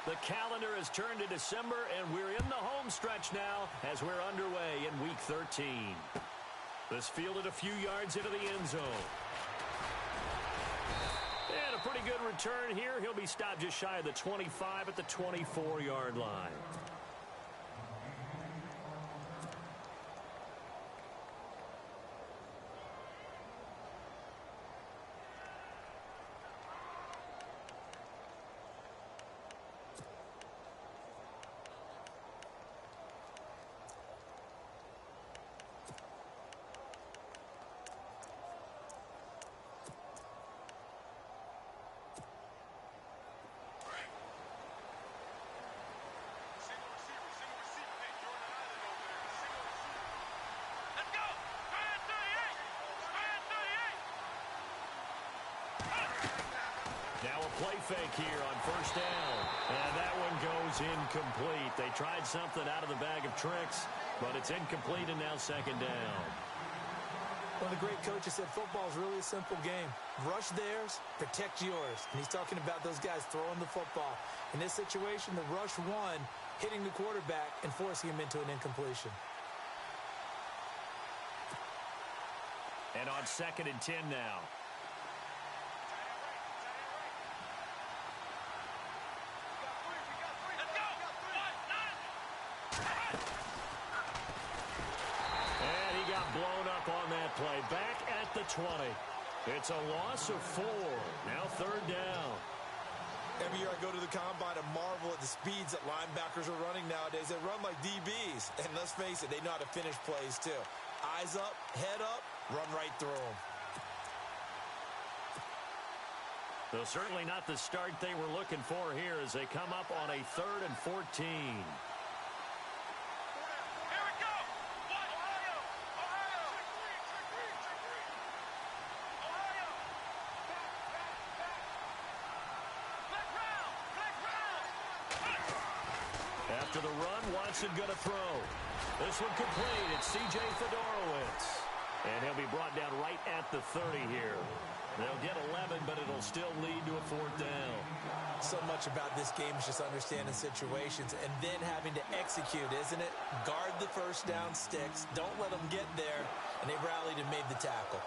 The calendar has turned to December, and we're in the home stretch now as we're underway in Week 13. This fielded a few yards into the end zone. And a pretty good return here. He'll be stopped just shy of the 25 at the 24-yard line. Now a play fake here on first down. And that one goes incomplete. They tried something out of the bag of tricks, but it's incomplete and now second down. One of the great coaches said football is really a simple game. Rush theirs, protect yours. And he's talking about those guys throwing the football. In this situation, the rush won, hitting the quarterback and forcing him into an incompletion. And on 2nd and 10 now. Blown up on that play. Back at the 20. It's a loss of 4. Now 3rd down. Every year I go to the combine and marvel at the speeds that linebackers are running nowadays. They run like DBs. And let's face it, they know how to finish plays too. Eyes up, head up, run right through them. Though certainly not the start they were looking for here as they come up on a 3rd and 14. After the run, Watson going to throw. This one complete. It's C.J. Fedorowicz. And he'll be brought down right at the 30 here. They'll get 11, but it'll still lead to a 4th down. So much about this game is just understanding situations and then having to execute, isn't it? Guard the first down sticks. Don't let them get there. And they rallied and made the tackle.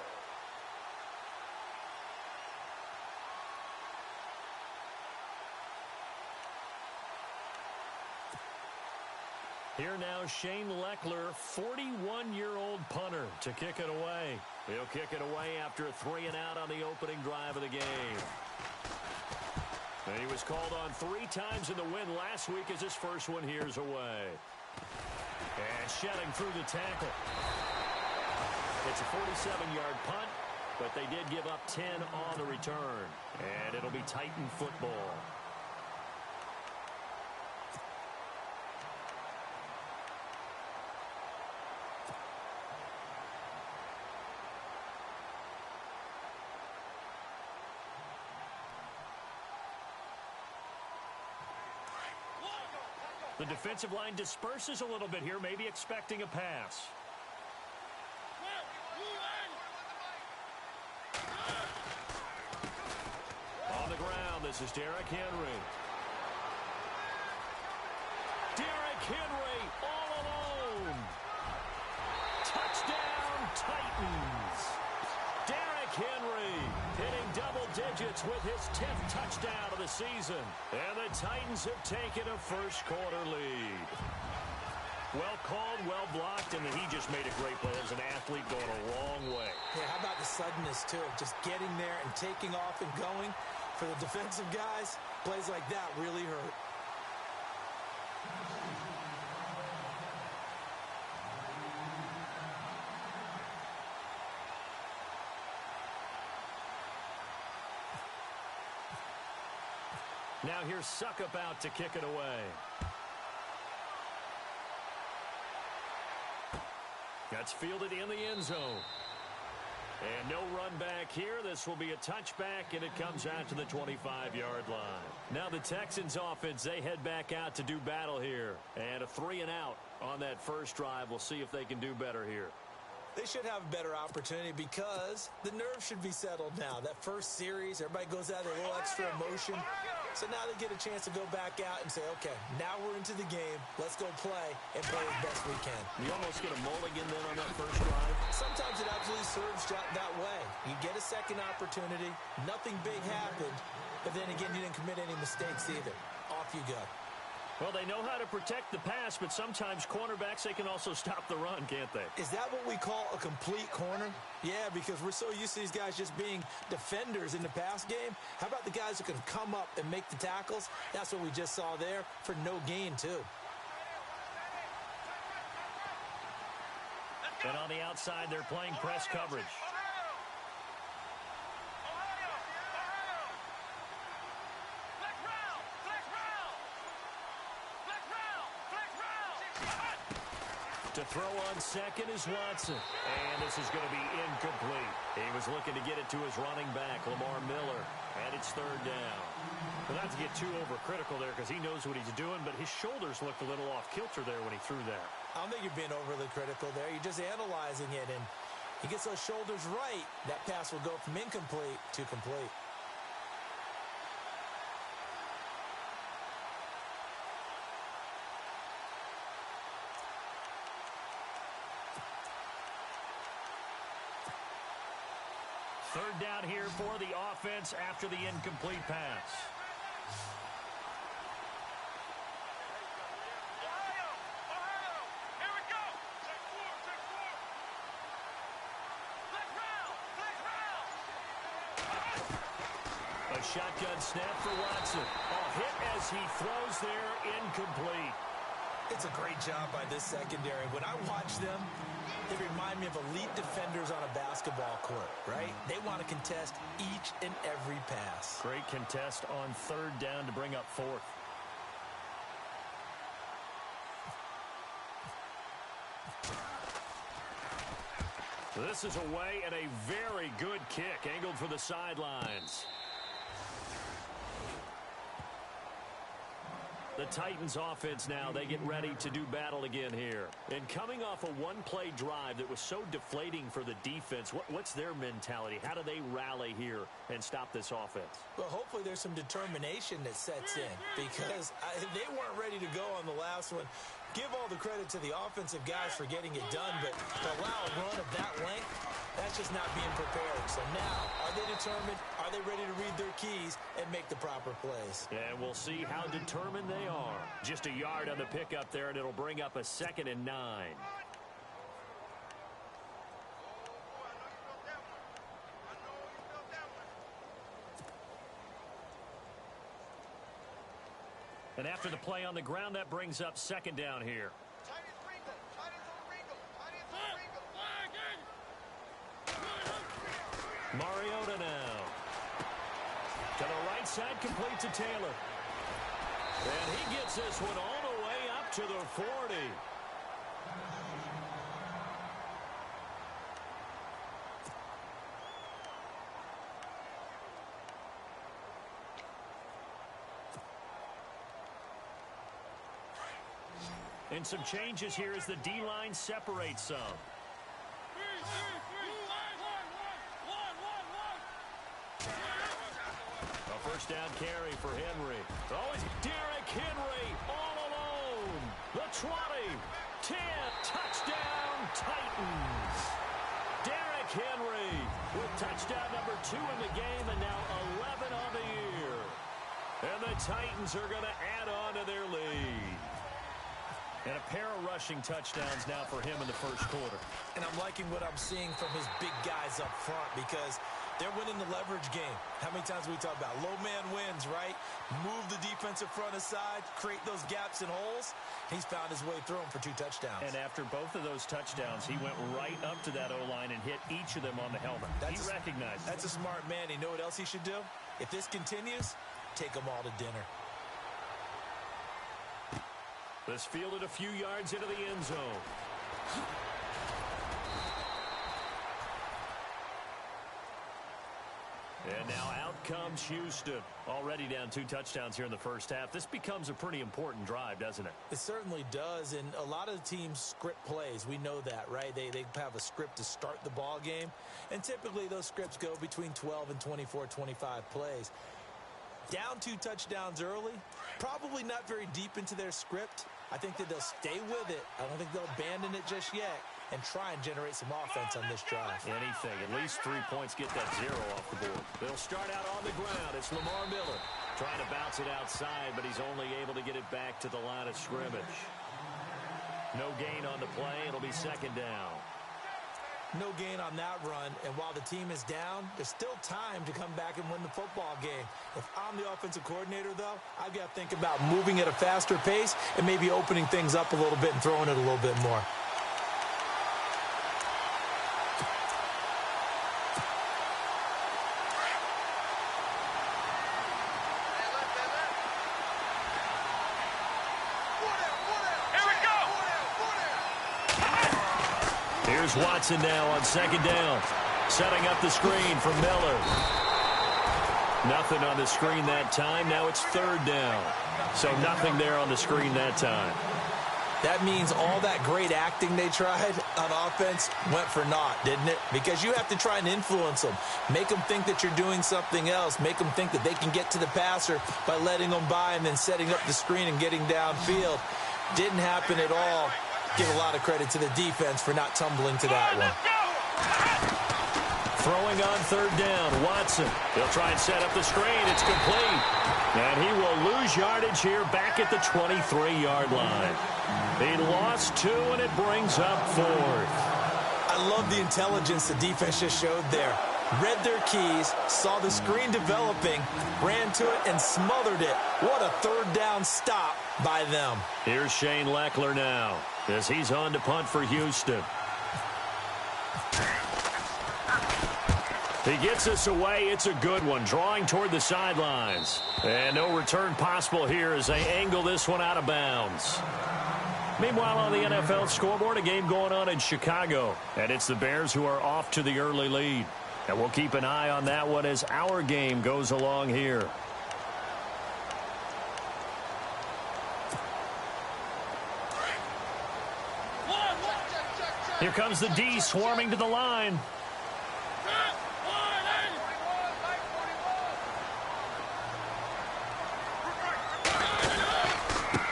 Here now, Shane Leckler, 41-year-old punter, to kick it away. He'll kick it away after a 3-and-out on the opening drive of the game. And he was called on 3 times in the win last week as his first one here's away. And shedding through the tackle. It's a 47-yard punt, but they did give up 10 on the return. And it'll be Titan football. The defensive line disperses a little bit here, maybe expecting a pass. On the ground, this is Derrick Henry. Derrick Henry all alone. Touchdown, Titans. Derrick Henry hitting double digits with his 10th touchdown of the season. And the Titans have taken a first-quarter lead. Well called, well blocked, and he just made a great play as an athlete going a long way. Yeah, how about the suddenness, too? Just getting there and taking off and going. For the defensive guys, plays like that really hurt. Now here's Suckup out to kick it away. That's fielded in the end zone. And no run back here. This will be a touchback, and it comes out to the 25-yard line. Now the Texans offense, they head back out to do battle here. And a 3-and-out on that first drive. We'll see if they can do better here. They should have a better opportunity because the nerves should be settled now. That first series, everybody goes out with a little extra emotion. So now they get a chance to go back out and say, okay, now we're into the game. Let's go play and play as best we can. You almost get a mulligan then on that first drive. Sometimes it absolutely serves that way. You get a second opportunity. Nothing big happened. But then again, you didn't commit any mistakes either. Off you go. Well, they know how to protect the pass, but sometimes cornerbacks, they can also stop the run, can't they? Is that what we call a complete corner? Yeah, because we're so used to these guys just being defenders in the pass game. How about the guys who can come up and make the tackles? That's what we just saw there for no gain, too. And on the outside, they're playing press coverage. To throw on second is Watson. And this is going to be incomplete. He was looking to get it to his running back, Lamar Miller. And it's third down. Well, not to get too overcritical there because he knows what he's doing, but his shoulders looked a little off kilter there when he threw that. I don't think you're being overly critical there. You're just analyzing it, and he gets those shoulders right. That pass will go from incomplete to complete. Third down here for the offense after the incomplete pass. A shotgun snap for Watson. A hit as he throws there, incomplete. It's a great job by this secondary. When I watch them, they remind me of elite defenders on a basketball court, right? They want to contest each and every pass. Great contest on third down to bring up fourth. This is away and a very good kick angled for the sidelines. The Titans offense now, they get ready to do battle again here. And coming off a one-play drive that was so deflating for the defense, what's their mentality? How do they rally here and stop this offense? Well, hopefully there's some determination that sets in because they weren't ready to go on the last one. Give all the credit to the offensive guys for getting it done, but to allow a run of that length, that's just not being prepared. So now, are they determined? Are they ready to read their keys and make the proper plays? And we'll see how determined they are. Just a yard on the pickup there, and it'll bring up a 2nd and 9. And after the play on the ground, that brings up 2nd down here. Mariota now. To the right side, complete to Taylor. And he gets this one all the way up to the 40. And some changes here as the D-line separates some. A first down carry for Henry. Oh, it's Derrick Henry all alone. The 20, 10, touchdown Titans. Derrick Henry with touchdown number 2 in the game and now 11 on the year. And the Titans are going to add on to their lead. And a pair of rushing touchdowns now for him in the first quarter. And I'm liking what I'm seeing from his big guys up front because they're winning the leverage game. How many times we talk about low man wins, right? Move the defensive front aside, create those gaps and holes. He's found his way through them for 2 touchdowns. And after both of those touchdowns, he went right up to that O-line and hit each of them on the helmet. He recognized it. That's a smart man. You know what else he should do? If this continues, take them all to dinner. This fielded a few yards into the end zone. And now out comes Houston. Already down 2 touchdowns here in the first half. This becomes a pretty important drive, doesn't it? It certainly does, and a lot of teams script plays. We know that, right? They have a script to start the ball game, and typically those scripts go between 12 and 24, 25 plays. Down 2 touchdowns early, probably not very deep into their script. I think that they'll stay with it. I don't think they'll abandon it just yet and try and generate some offense on this drive. Anything. At least 3 points, get that 0 off the board. They'll start out on the ground. It's Lamar Miller trying to bounce it outside, but he's only able to get it back to the line of scrimmage. No gain on the play. It'll be second down. No gain on that run, and while the team is down, there's still time to come back and win the football game. If I'm the offensive coordinator, though, I've got to think about moving at a faster pace and maybe opening things up a little bit and throwing it a little bit more. Here's Watson now on second down. Setting up the screen for Miller. Nothing on the screen that time. Now it's third down. So nothing there on the screen that time. That means all that great acting they tried on offense went for naught, didn't it? Because you have to try and influence them. Make them think that you're doing something else. Make them think that they can get to the passer by letting them by and then setting up the screen and getting downfield. Didn't happen at all. Give a lot of credit to the defense for not tumbling to that one. Throwing on third down, Watson. He'll try and set up the screen. It's complete. And he will lose yardage here back at the 23-yard line. He lost 2, and it brings up 4th. I love the intelligence the defense just showed there. Read their keys, saw the screen developing, ran to it, and smothered it. What a third down stop by them. Here's Shane Leckler now as he's on to punt for Houston. He gets us away. It's a good one, drawing toward the sidelines. And no return possible here as they angle this one out of bounds. Meanwhile, on the NFL scoreboard, a game going on in Chicago. And it's the Bears who are off to the early lead. And we'll keep an eye on that one as our game goes along here. Here comes the D swarming to the line.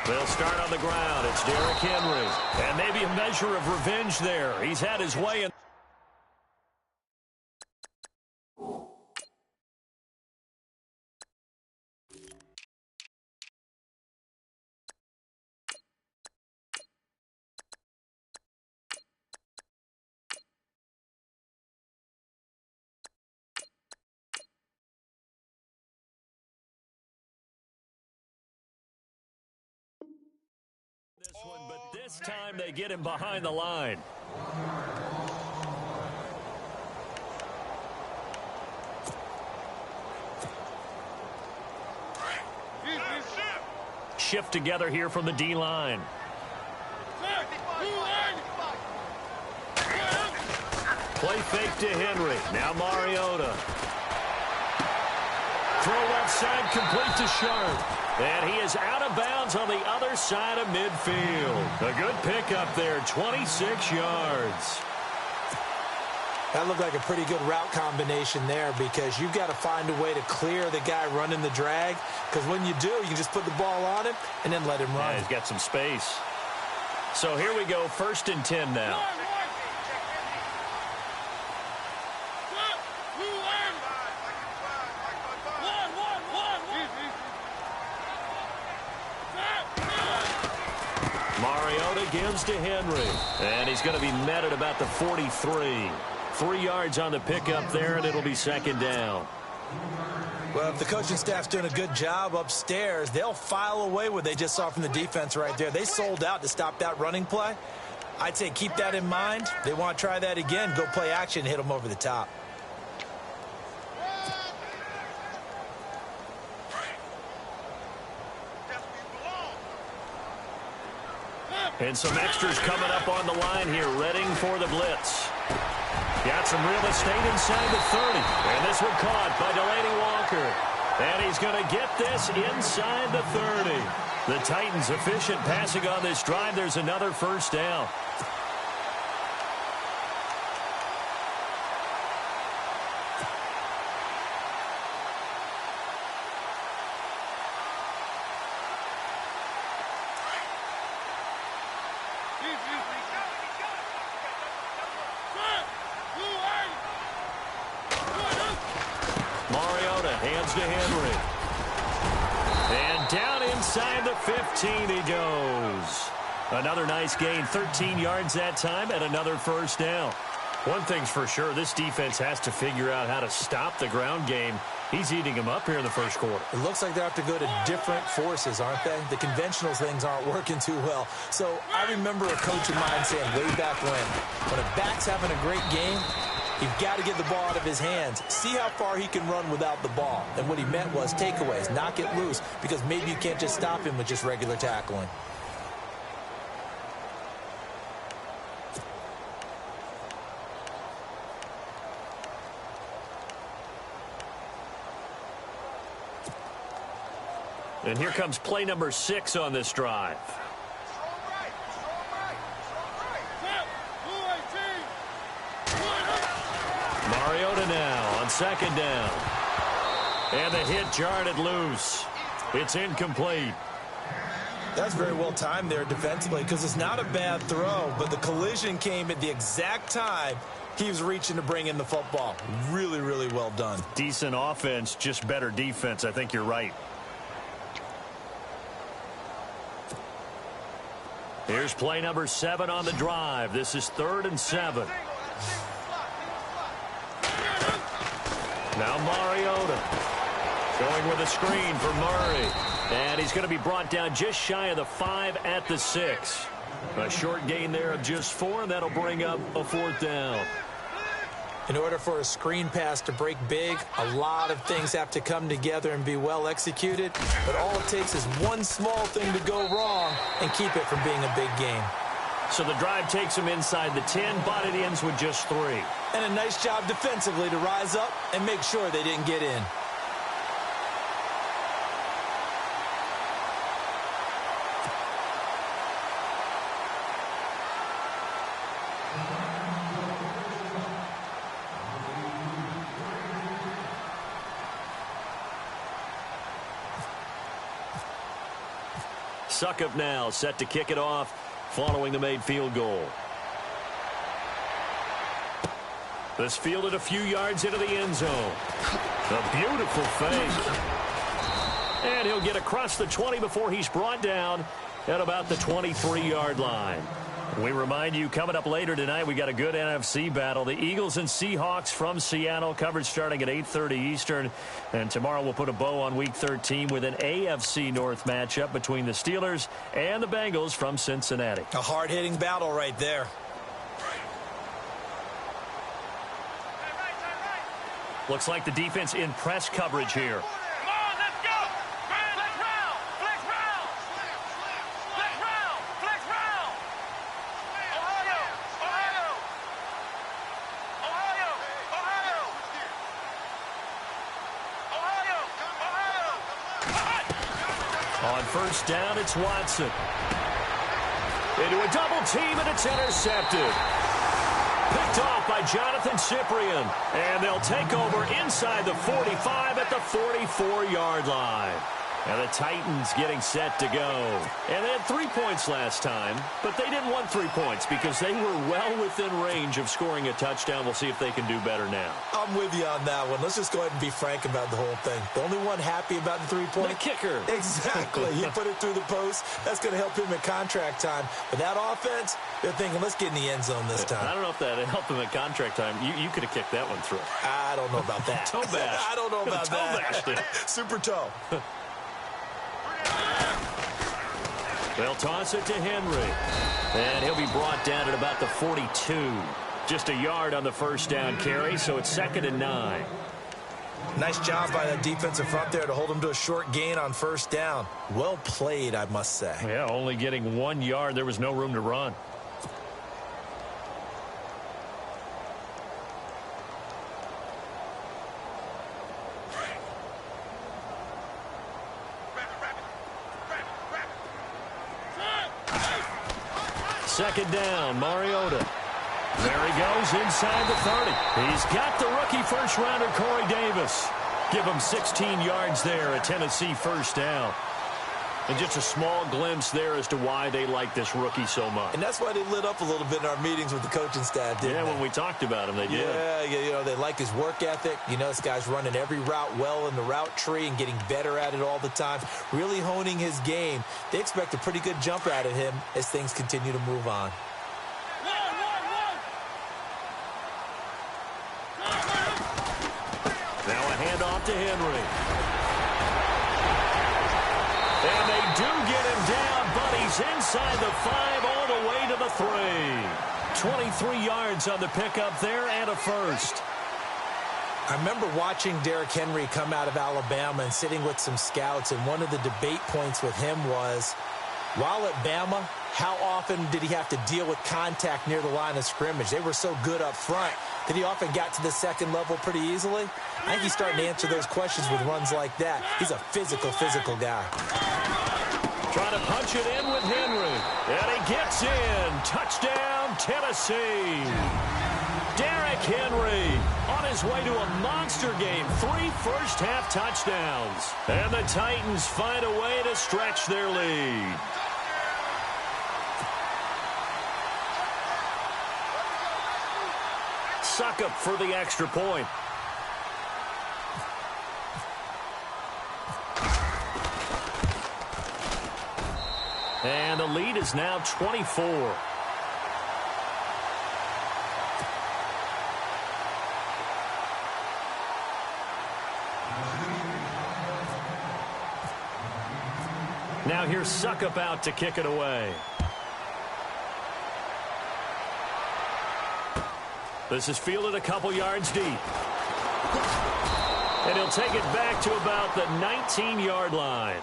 They'll start on the ground. It's Derrick Henry. And maybe a measure of revenge there. He's had his way in. One, but this time they get him behind the line. Shift together here from the D-line. Play fake to Henry. Now Mariota. Throw left side, complete to Sharp. And he is out of bounds on the other side of midfield. A good pickup there, 26 yards. That looked like a pretty good route combination there because you've got to find a way to clear the guy running the drag. Because when you do, you can just put the ball on him and then let him run. Yeah, he's got some space. So here we go, 1st and 10 now. Mariota gives to Henry. And he's going to be met at about the 43. 3 yards on the pickup there, and it'll be second down. Well, if the coaching staff's doing a good job upstairs, they'll file away what they just saw from the defense right there. They sold out to stop that running play. I'd say keep that in mind. They want to try that again, go play action, hit them over the top. And some extras coming up on the line here, readying for the blitz. Got some real estate inside the 30. And this one caught by Delaney Walker. And he's going to get this inside the 30. The Titans efficient passing on this drive. There's another first down. Hands to Henry. And down inside the 15 he goes. Another nice gain, 13 yards that time, and another first down. One thing's for sure, this defense has to figure out how to stop the ground game. He's eating them up here in the first quarter. It looks like they have to go to different forces, aren't they? The conventional things aren't working too well. So I remember a coach of mine saying way back when a back's having a great game, you've got to get the ball out of his hands. See how far he can run without the ball. And what he meant was takeaways, knock it loose, because maybe you can't just stop him with just regular tackling. And here comes play number 6 on this drive. Mariota now on second down. And the hit jarred it loose. It's incomplete. That's very well timed there defensively because it's not a bad throw, but the collision came at the exact time he was reaching to bring in the football. Really, really well done. Decent offense, just better defense. I think you're right. Here's play number 7 on the drive. This is 3rd and 7. Now Mariota going with a screen for Murray. And he's going to be brought down just shy of the 5 at the 6. A short gain there of just 4, and that'll bring up a 4th down. In order for a screen pass to break big, a lot of things have to come together and be well executed. But all it takes is one small thing to go wrong and keep it from being a big game. So the drive takes him inside the 10, but it ends with just 3. And a nice job defensively to rise up and make sure they didn't get in. Suckup now set to kick it off following the made field goal. This fielded a few yards into the end zone. A beautiful fake. And he'll get across the 20 before he's brought down at about the 23-yard line. We remind you, coming up later tonight, we got a good NFC battle. The Eagles and Seahawks from Seattle, coverage starting at 8:30 Eastern. And tomorrow we'll put a bow on Week 13 with an AFC North matchup between the Steelers and the Bengals from Cincinnati. A hard-hitting battle right there. Looks like the defense in press coverage here. On first down, it's Watson. Into a double team, and it's intercepted. Picked off by Jonathan Cyprien. And they'll take over inside the 45 at the 44-yard line. And the Titans getting set to go. And they had 3 points last time, but they didn't want 3 points because they were well within range of scoring a touchdown. We'll see if they can do better now. I'm with you on that one. Let's just go ahead and be frank about the whole thing. The only one happy about the 3-point? The kicker. Exactly. He put it through the post. That's going to help him at contract time. But that offense, they're thinking, let's get in the end zone this time. I don't know if that helped him at contract time. You could have kicked that one through. I don't know about that. Toe bash. I don't know about that. Toe bashed. Super toe. They'll toss it to Henry. And he'll be brought down at about the 42. Just a yard on the first down carry, so it's 2nd and 9. Nice job by that defensive front there to hold him to a short gain on first down. Well played, I must say. Yeah, only getting 1 yard. There was no room to run. Second down, Mariota. There he goes inside the 30. He's got the rookie first-rounder, Corey Davis. Give him 16 yards there, a Tennessee first down. And just a small glimpse there as to why they like this rookie so much. And that's why they lit up a little bit in our meetings with the coaching staff, didn't they? When we talked about him, they did. Yeah, they like his work ethic. This guy's running every route well in the route tree and getting better at it all the time, really honing his game. They expect a pretty good jump out of him as things continue to move on. Now a handoff to Henry. And they do get him down, but he's inside the 5 all the way to the 3. 23 yards on the pickup there and a first. I remember watching Derrick Henry come out of Alabama and sitting with some scouts, and one of the debate points with him was, while at Bama, how often did he have to deal with contact near the line of scrimmage? They were so good up front that he often got to the second level pretty easily. I think he's starting to answer those questions with runs like that. He's a physical guy. Trying to punch it in with Henry. And he gets in. Touchdown, Tennessee. Derrick Henry on his way to a monster game. 3 first-half touchdowns. And the Titans find a way to stretch their lead. Suck up for the extra point. And the lead is now 24. Now here's Suckup out to kick it away. This is fielded a couple yards deep. And he'll take it back to about the 19-yard line.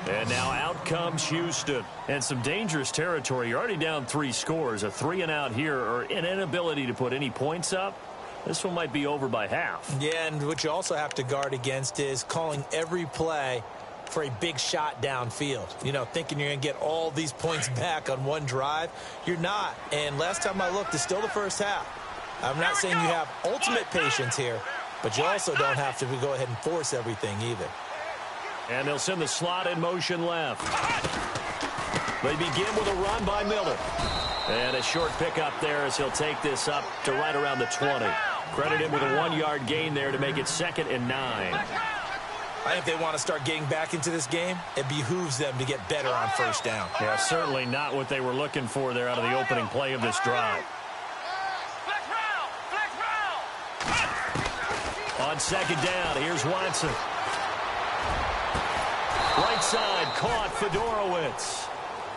And now out comes Houston. And some dangerous territory. You're already down 3 scores. A 3-and-out here, or an inability to put any points up. This one might be over by half. Yeah, and what you also have to guard against is calling every play for a big shot downfield. Thinking you're going to get all these points back on one drive. You're not. And last time I looked, it's still the first half. I'm not saying you have ultimate patience here, but you also don't have to go ahead and force everything either. And they'll send the slot in motion left. They begin with a run by Miller. And a short pickup there as he'll take this up to right around the 20. Credit him with a 1-yard gain there to make it 2nd and 9. I think if they want to start getting back into this game, it behooves them to get better on first down. Yeah, certainly not what they were looking for there out of the opening play of this drive. On 2nd down, here's Watson. Right side, caught Fedorowicz.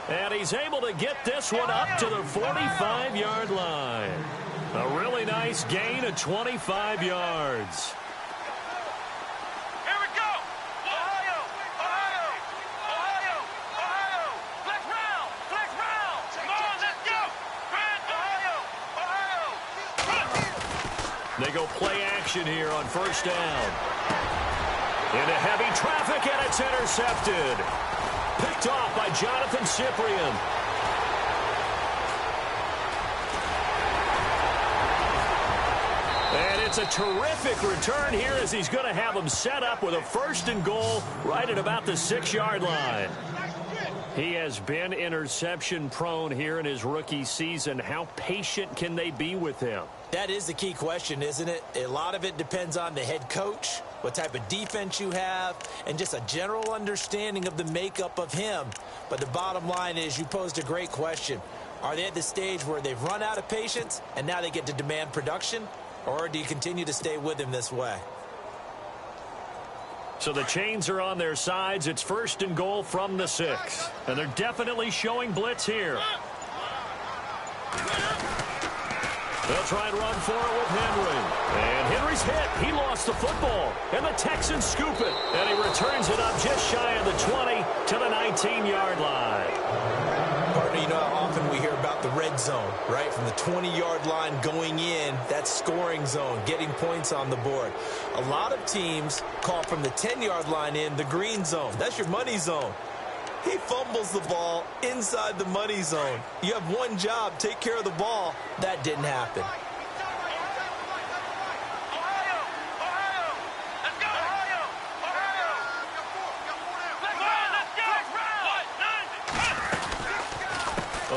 And he's able to get this one up to the 45-yard line. A really nice gain of 25 yards. Here we go. Ohio, Ohio, Ohio, Ohio. Flex round. Come on, let's go. Grand Ohio, Ohio. They go play action here on first down. Into heavy traffic, and it's intercepted. Picked off by Jonathan Cyprien. And it's a terrific return here as he's going to have him set up with a 1st and goal right at about the 6-yard line. He has been interception prone here in his rookie season. How patient can they be with him? That is the key question, isn't it? A lot of it depends on the head coach, what type of defense you have, and just a general understanding of the makeup of him. But the bottom line is you posed a great question. Are they at the stage where they've run out of patience and now they get to demand production? Or do you continue to stay with him this way? So the chains are on their sides. It's 1st and goal from the 6. And they're definitely showing blitz here. They'll try and run for it with Henry. And Henry's hit. He lost the football. And the Texans scoop it. And he returns it up just shy of the 20 to the 19-yard line. Partner, you know how often we hear about the red zone, right? From the 20-yard line going in, that's scoring zone, getting points on the board. A lot of teams call from the 10-yard line in the green zone. That's your money zone. He fumbles the ball inside the money zone. You have one job, take care of the ball. That didn't happen.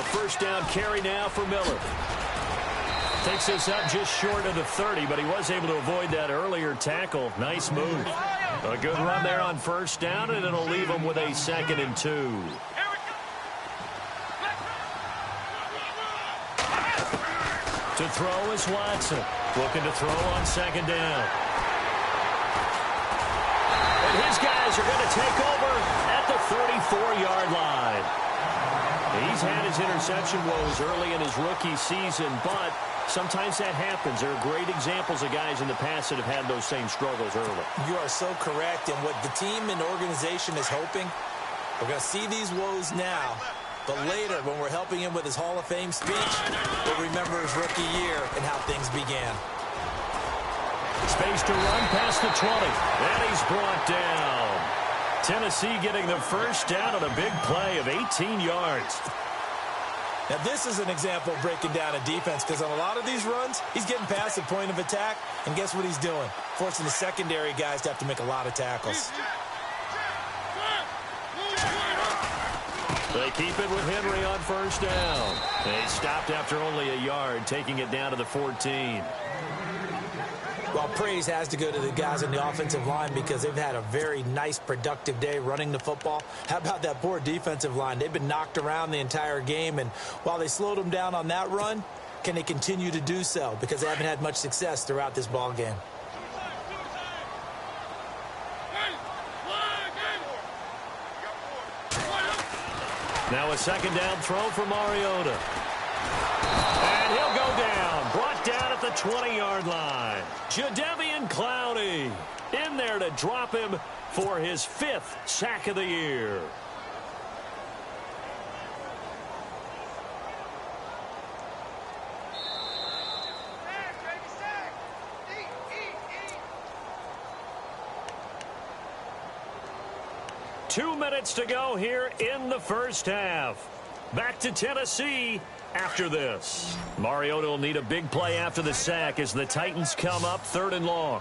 A first down carry now for Miller. Takes us up just short of the 30, but he was able to avoid that earlier tackle. Nice move. A good run there on first down, and it'll leave him with a 2nd and 2. To throw is Watson. Looking to throw on 2nd down. And his guys are going to take over at the 34-yard line. He's had his interception woes early in his rookie season, but sometimes that happens. There are great examples of guys in the past that have had those same struggles early. You are so correct. And what the team and organization is hoping, we're going to see these woes now, but later when we're helping him with his Hall of Fame speech, we'll remember his rookie year and how things began. Space to run past the 20. And he's brought down. Tennessee getting the first down on a big play of 18 yards. Now, this is an example of breaking down a defense, because on a lot of these runs, he's getting past the point of attack, and guess what he's doing? Forcing the secondary guys to have to make a lot of tackles. They keep it with Henry on first down. They stopped after only a yard, taking it down to the 14. Well, praise has to go to the guys on the offensive line because they've had a very nice, productive day running the football. How about that poor defensive line? They've been knocked around the entire game, and while they slowed them down on that run, can they continue to do so? Because they haven't had much success throughout this ball game. Now a 2nd down throw for Mariota. And he'll go down. Brought down at the 20-yard line. Jadeveon Clowney in there to drop him for his 5th sack of the year. Two minutes to go here in the first half. Back to Tennessee after this. Mariota will need a big play after the sack as the Titans come up 3rd and long.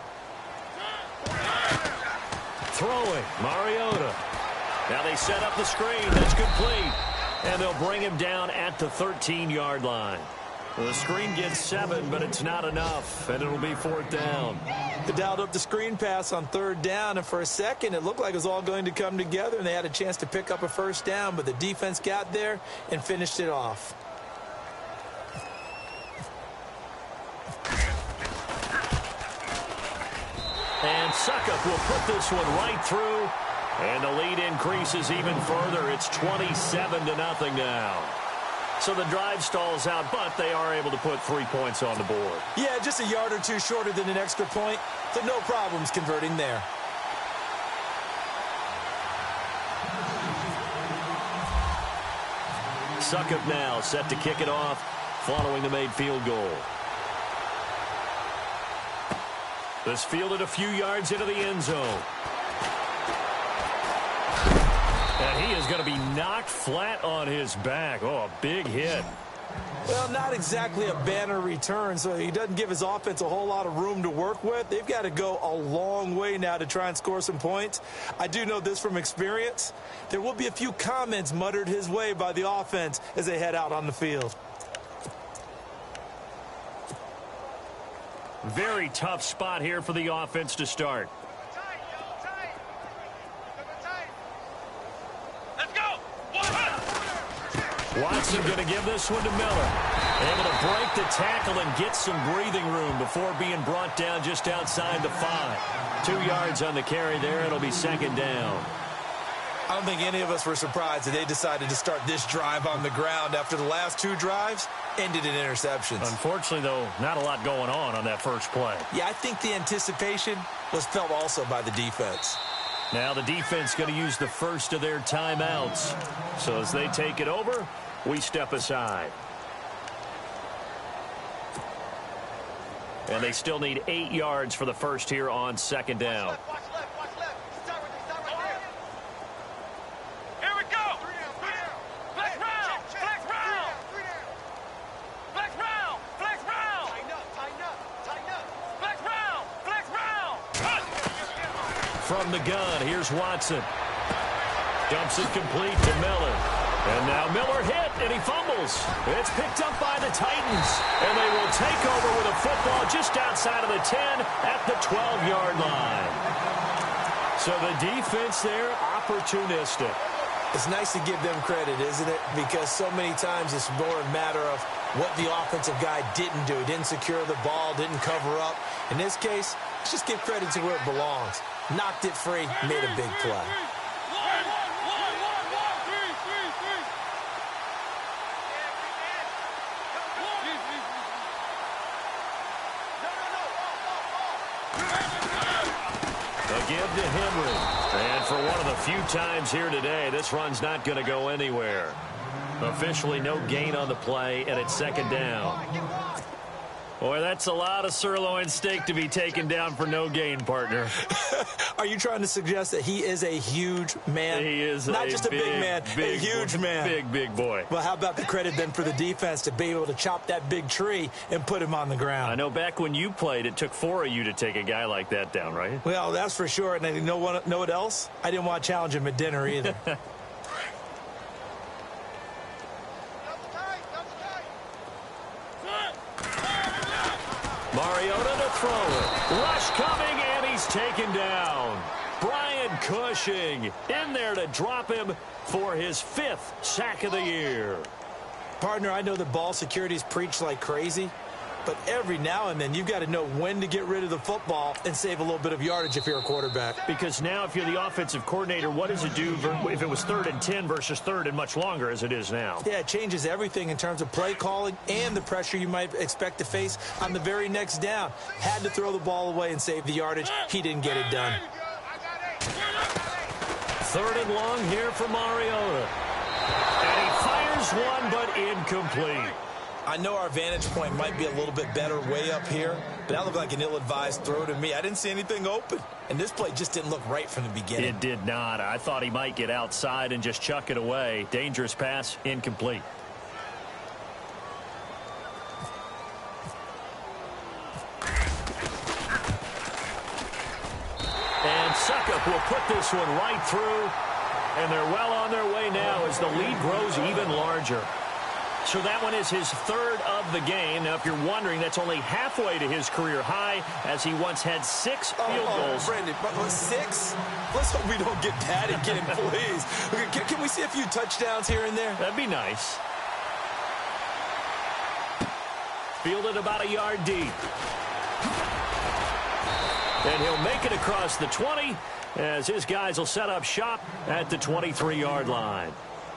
Throwing, Mariota. Now they set up the screen. That's complete. And they'll bring him down at the 13-yard line. Well, the screen gets 7, but it's not enough, and it'll be 4th down. They dialed up the screen pass on 3rd down, and for a second it looked like it was all going to come together, and they had a chance to pick up a first down, but the defense got there and finished it off. And Suckup will put this one right through, and the lead increases even further. It's 27-0 now. So the drive stalls out, but they are able to put 3 points on the board. Yeah, just a yard or two shorter than an extra point, so no problems converting there. Suckup now set to kick it off following the made field goal. This fielded a few yards into the end zone. And he is going to be knocked flat on his back. Oh, a big hit. Well, not exactly a banner return, so he doesn't give his offense a whole lot of room to work with. They've got to go a long way now to try and score some points. I do know this from experience. There will be a few comments muttered his way by the offense as they head out on the field. Very tough spot here for the offense to start. Watson going to give this one to Miller. Able to break the tackle and get some breathing room before being brought down just outside the 5. 2 yards on the carry there. It'll be 2nd down. I don't think any of us were surprised that they decided to start this drive on the ground after the last 2 drives ended in interceptions. Unfortunately, though, not a lot going on that first play. Yeah, I think the anticipation was felt also by the defense. Now the defense going to use the first of their timeouts. So as they take it over, we step aside. And they still need 8 yards for the first here on 2nd down. Watch left. Start right there. Here we go. Flex round. Flex round. Tighten up. Flex round. From the gun, here's Watson. Dumps it complete to Miller. And now Miller hit, and he fumbles. It's picked up by the Titans, and they will take over with a football just outside of the 10 at the 12-yard line. So the defense there, opportunistic. It's nice to give them credit, isn't it? Because so many times it's more a matter of what the offensive guy didn't do. He didn't secure the ball, didn't cover up. In this case, let's just give credit to where it belongs. Knocked it free, made a big play. Give to Henry. And for one of the few times here today, this run's not going to go anywhere. Officially no gain on the play, and it's second down. Boy, that's a lot of sirloin steak to be taken down for no gain, partner. Are you trying to suggest that he is a huge man? He is not just a big man, a huge man. Big boy. Well, how about the credit then for the defense to be able to chop that big tree and put him on the ground? I know back when you played, it took 4 of you to take a guy like that down, right? Well, that's for sure. And you know what else? I didn't want to challenge him at dinner either. Mariota to throw it. Rush coming, and he's taken down. Brian Cushing in there to drop him for his 5th sack of the year. Partner, I know the ball security's preached like crazy, but every now and then you've got to know when to get rid of the football and save a little bit of yardage if you're a quarterback. Because now if you're the offensive coordinator, what does it do if it was 3rd and 10 versus 3rd and much longer as it is now? Yeah, it changes everything in terms of play calling and the pressure you might expect to face on the very next down. Had to throw the ball away and save the yardage. He didn't get it done. 3rd and long here for Mariota. And he fires one, but incomplete. I know our vantage point might be a little bit better way up here, but that looked like an ill-advised throw to me. I didn't see anything open, and this play just didn't look right from the beginning. It did not. I thought he might get outside and just chuck it away. Dangerous pass, incomplete. And Suckup will put this one right through, and they're well on their way now as the lead grows even larger. So that one is his 3rd of the game. Now, if you're wondering, that's only halfway to his career high, as he once had 6 field goals. Brandon, but 6? Let's hope we don't get that again, please. Can we see a few touchdowns here and there? That'd be nice. Fielded about a yard deep. And he'll make it across the 20, as his guys will set up shop at the 23-yard line.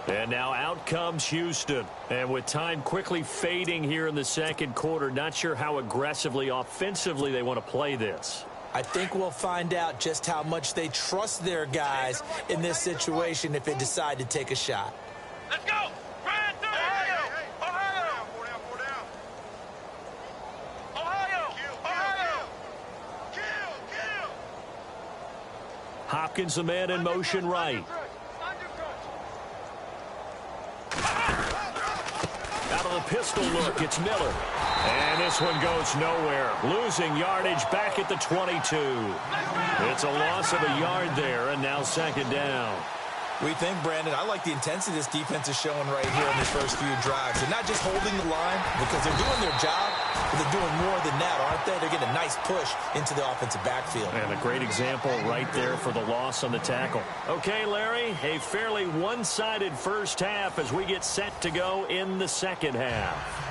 And now out comes Houston. And with time quickly fading here in the second quarter, not sure how aggressively, offensively they want to play this. I think we'll find out just how much they trust their guys in this situation if they decide to take a shot. Let's go! Grind through Ohio! Ohio! Four down. Ohio! Ohio! Kill! Hopkins, the man in motion right. Out of the pistol look, it's Miller. And this one goes nowhere. Losing yardage back at the 22. It's a loss of a yard there, and now second down. We think, Brandon, I like the intensity this defense is showing right here in the first few drives. They're not just holding the line because they're doing their job, but they're doing more than that, aren't they? They're getting a nice push into the offensive backfield. And a great example right there for the loss on the tackle. Okay, Larry, a fairly one-sided first half as we get set to go in the second half.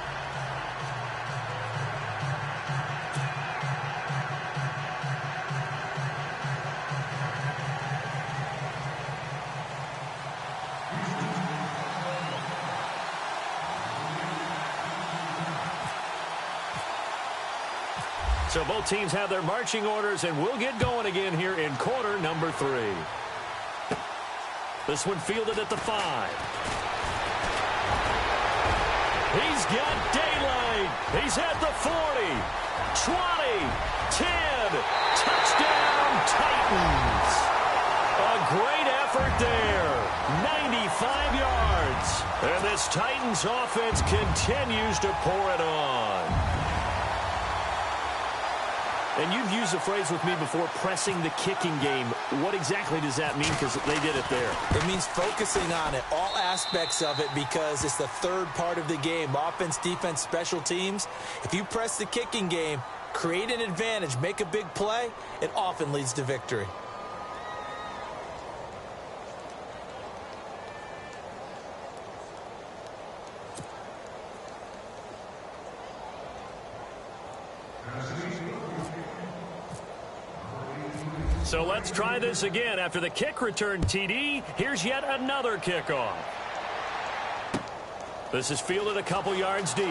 So both teams have their marching orders, and we'll get going again here in quarter number 3. This one fielded at the 5. He's got daylight. He's at the 40, 20, 10. Touchdown, Titans. A great effort there. 95 yards. And this Titans offense continues to pour it on. And you've used the phrase with me before, pressing the kicking game. What exactly does that mean? Because they did it there. It means focusing on it, all aspects of it, because it's the third part of the game. Offense, defense, special teams. If you press the kicking game, create an advantage, make a big play, it often leads to victory. So let's try this again. After the kick return TD, here's yet another kickoff. This is fielded a couple yards deep.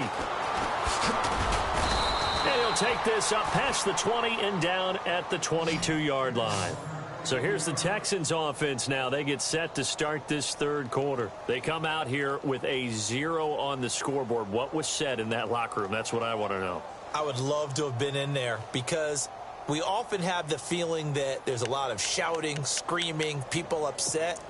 And he'll take this up past the 20 and down at the 22-yard line. So here's the Texans offense now. They get set to start this third quarter. They come out here with a 0 on the scoreboard. What was said in that locker room? That's what I want to know. I would love to have been in there because we often have the feeling that there's a lot of shouting, screaming, people upset.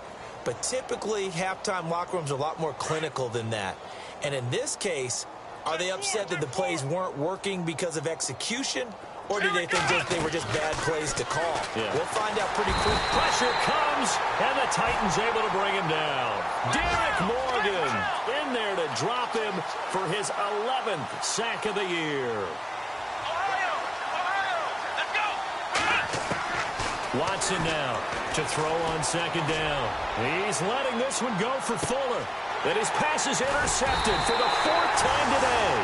But typically, halftime locker rooms are a lot more clinical than that. And in this case, are they upset that the plays weren't working because of execution? Or do they think they were just bad plays to call? Yeah. We'll find out pretty quick. Pressure comes, and the Titans able to bring him down. Derek Morgan in there to drop him for his 11th sack of the year. Watson now to throw on second down. He's letting this one go for Fuller. And his pass is intercepted for the 4th time today.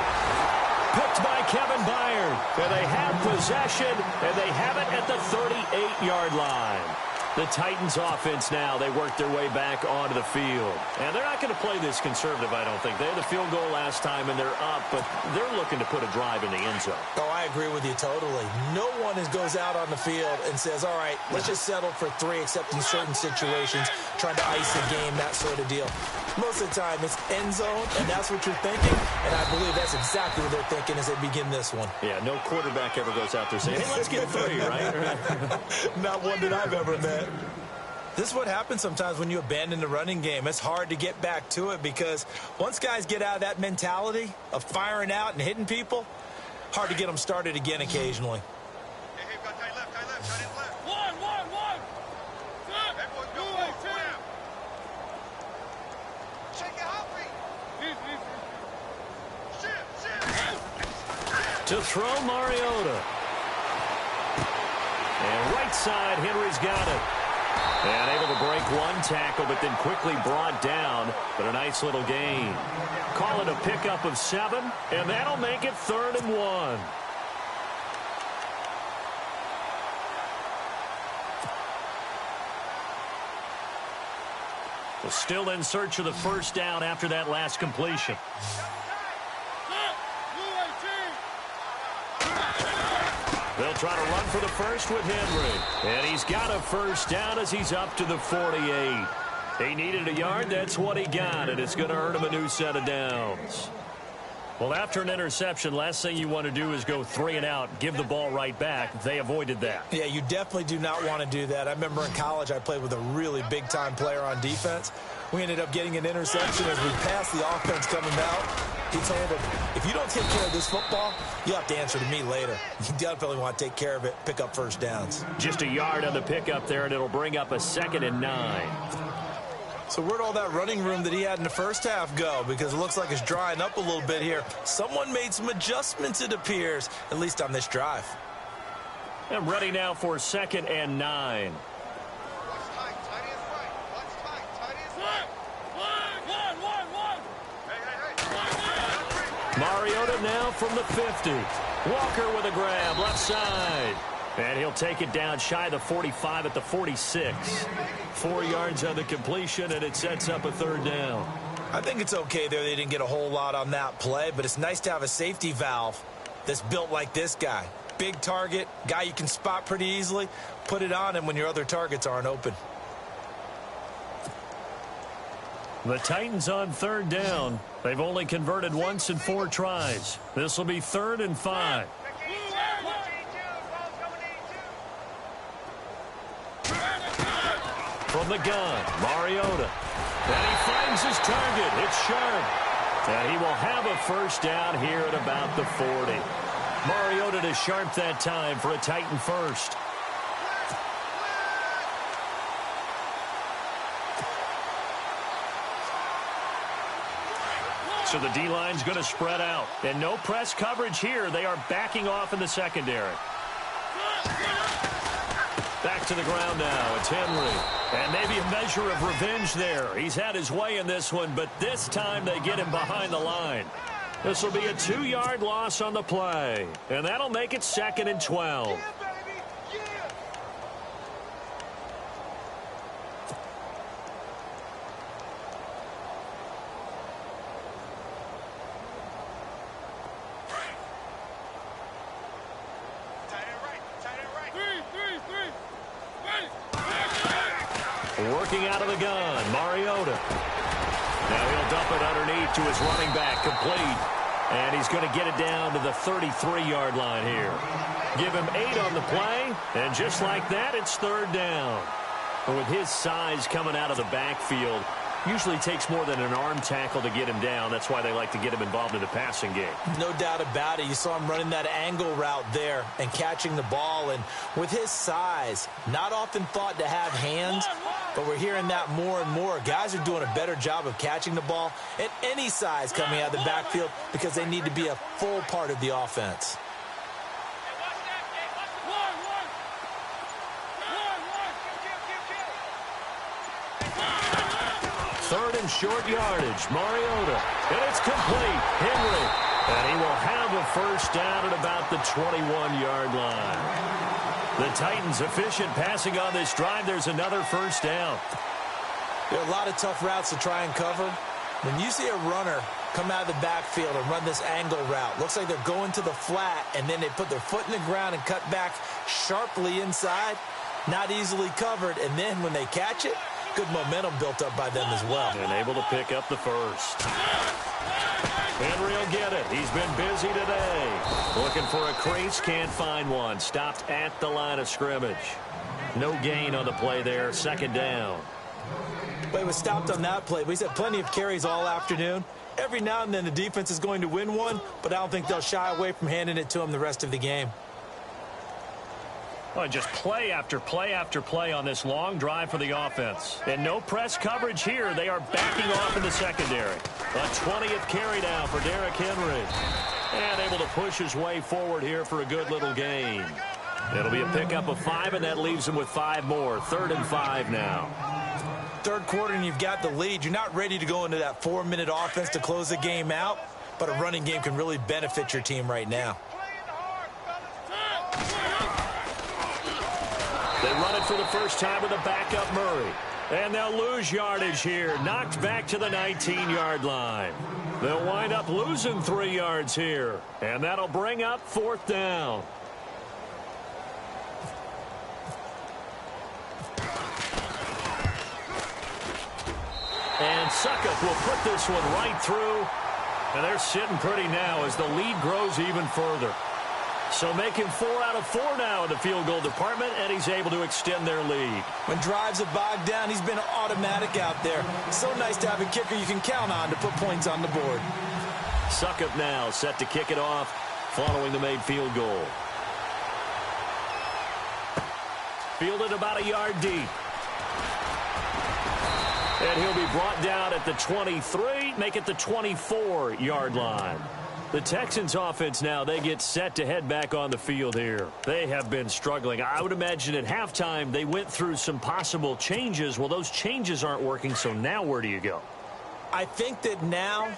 Picked by Kevin Byard. And they have possession, and they have it at the 38-yard line. The Titans offense now, they work their way back onto the field. And they're not going to play this conservative, I don't think. They had the field goal last time, and they're up, but they're looking to put a drive in the end zone. Oh, I agree with you totally. No one goes out on the field and says, all right, let's just settle for 3, except in certain situations, trying to ice a game, that sort of deal. Most of the time, it's end zone, and that's what you're thinking, and I believe that's exactly what they're thinking as they begin this one. Yeah, no quarterback ever goes out there saying, hey, let's get 3, right? Not one that I've ever met. This is what happens sometimes when you abandon the running game. It's hard to get back to it because once guys get out of that mentality of firing out and hitting people, hard to get them started again occasionally. Hey, got tight left, tight left. One. Good. Everyone go forward. Shake it out, To throw Mariota. And right side, Henry's got it. And able to break one tackle, but then quickly brought down. But a nice little gain. Call it a pickup of 7, and that'll make it 3rd and 1. Well, still in search of the first down after that last completion. They'll try to run for the first with Henry. And he's got a first down as he's up to the 48. He needed a yard. That's what he got, and it's going to earn him a new set of downs. Well, after an interception, last thing you want to do is go 3 and out, give the ball right back. They avoided that. Yeah, you definitely do not want to do that. I remember in college I played with a really big-time player on defense. We ended up getting an interception as we passed the offense coming out. He told him, if you don't take care of this football, you'll have to answer to me later. You definitely want to take care of it, pick up first downs. Just a yard on the pickup there, and it'll bring up a 2nd and 9. So where'd all that running room that he had in the first half go? Because it looks like it's drying up a little bit here. Someone made some adjustments, it appears, at least on this drive. And ready now for 2nd and 9. Mariota now from the 50. Walker with a grab, left side. And he'll take it down shy the 45 at the 46. 4 yards on the completion, and it sets up a 3rd down. I think it's okay there. They didn't get a whole lot on that play, but it's nice to have a safety valve that's built like this guy. Big target, guy you can spot pretty easily. Put it on him when your other targets aren't open. The Titans on 3rd down. They've only converted once in 4 tries. This will be 3rd and 5. From the gun, Mariota. And he finds his target. It's sharp. And he will have a first down here at about the 40. Mariota to sharp that time for a Titan first. So the D-line's going to spread out. And no press coverage here. They are backing off in the secondary. Back to the ground now. It's Henry. And maybe a measure of revenge there. He's had his way in this one, but this time they get him behind the line. This will be a 2-yard loss on the play. And that'll make it 2nd and 12. Working out of the gun, Mariota. Now he'll dump it underneath to his running back, complete. And he's going to get it down to the 33-yard line here. Give him 8 on the play, and just like that, it's 3rd down. And with his size coming out of the backfield, usually takes more than an arm tackle to get him down. That's why they like to get him involved in the passing game. No doubt about it. You saw him running that angle route there and catching the ball. And with his size, not often thought to have hands, but we're hearing that more and more. Guys are doing a better job of catching the ball at any size coming out of the backfield because they need to be a full part of the offense. Third and short yardage, Mariota. And it's complete. Henry. And he will have a first down at about the 21-yard line. The Titans efficient passing on this drive. There's another first down. There are a lot of tough routes to try and cover. When you see a runner come out of the backfield and run this angle route, looks like they're going to the flat, and then they put their foot in the ground and cut back sharply inside. Not easily covered. And then when they catch it, good momentum built up by them as well. And able to pick up the first. Henry will get it. He's been busy today. Looking for a crease, can't find one. Stopped at the line of scrimmage. No gain on the play there. 2nd down. But he was stopped on that play. But he's had plenty of carries all afternoon. Every now and then the defense is going to win one, but I don't think they'll shy away from handing it to him the rest of the game. Well, just play after play after play on this long drive for the offense. And no press coverage here. They are backing off in the secondary. A 20th carry now for Derrick Henry. And able to push his way forward here for a good little gain. It'll be a pickup of 5, and that leaves him with 5 more. 3rd and 5 now. Third quarter, and you've got the lead. You're not ready to go into that 4-minute offense to close the game out, but a running game can really benefit your team right now. They run it for the first time with a backup Murray. And they'll lose yardage here. Knocked back to the 19-yard line. They'll wind up losing 3 yards here. And that'll bring up 4th down. And Suckup will put this one right through. And they're sitting pretty now as the lead grows even further. So making 4 out of 4 now in the field goal department, and he's able to extend their lead. When drives have bogged down, he's been automatic out there. So nice to have a kicker you can count on to put points on the board. Suckup now set to kick it off following the made field goal. Fielded about a yard deep. And he'll be brought down at the 23, make it the 24-yard line. The Texans offense now, they get set to head back on the field here. They have been struggling. I would imagine at halftime they went through some possible changes. Well, those changes aren't working, so now where do you go? I think that now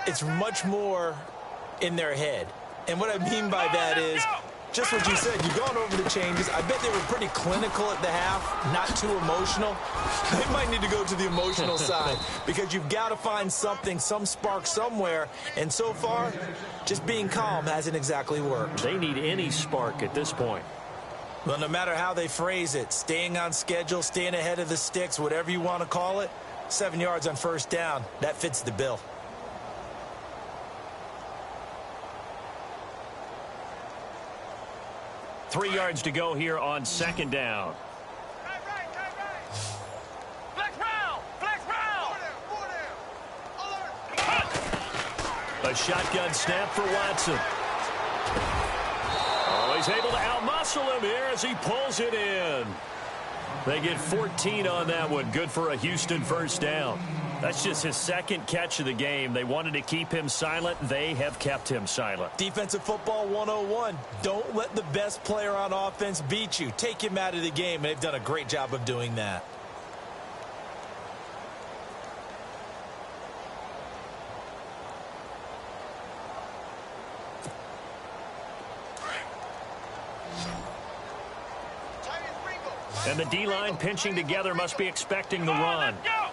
it's much more in their head. And what I mean by that is just what you said. You've gone over the changes. I bet they were pretty clinical at the half, not too emotional. They might need to go to the emotional side because you've got to find something, some spark somewhere. And so far, just being calm hasn't exactly worked. They need any spark at this point. Well, no matter how they phrase it, staying on schedule, staying ahead of the sticks, whatever you want to call it, 7 yards on first down, that fits the bill. Three yards to go here on second down. A shotgun snap for Watson. He's able to outmuscle him here as he pulls it in. They get 14 on that one. Good for a Houston first down. That's just his second catch of the game. They wanted to keep him silent. They have kept him silent. Defensive football 101. Don't let the best player on offense beat you. Take him out of the game, and they've done a great job of doing that. And the D-line pinching together must be expecting the run. Now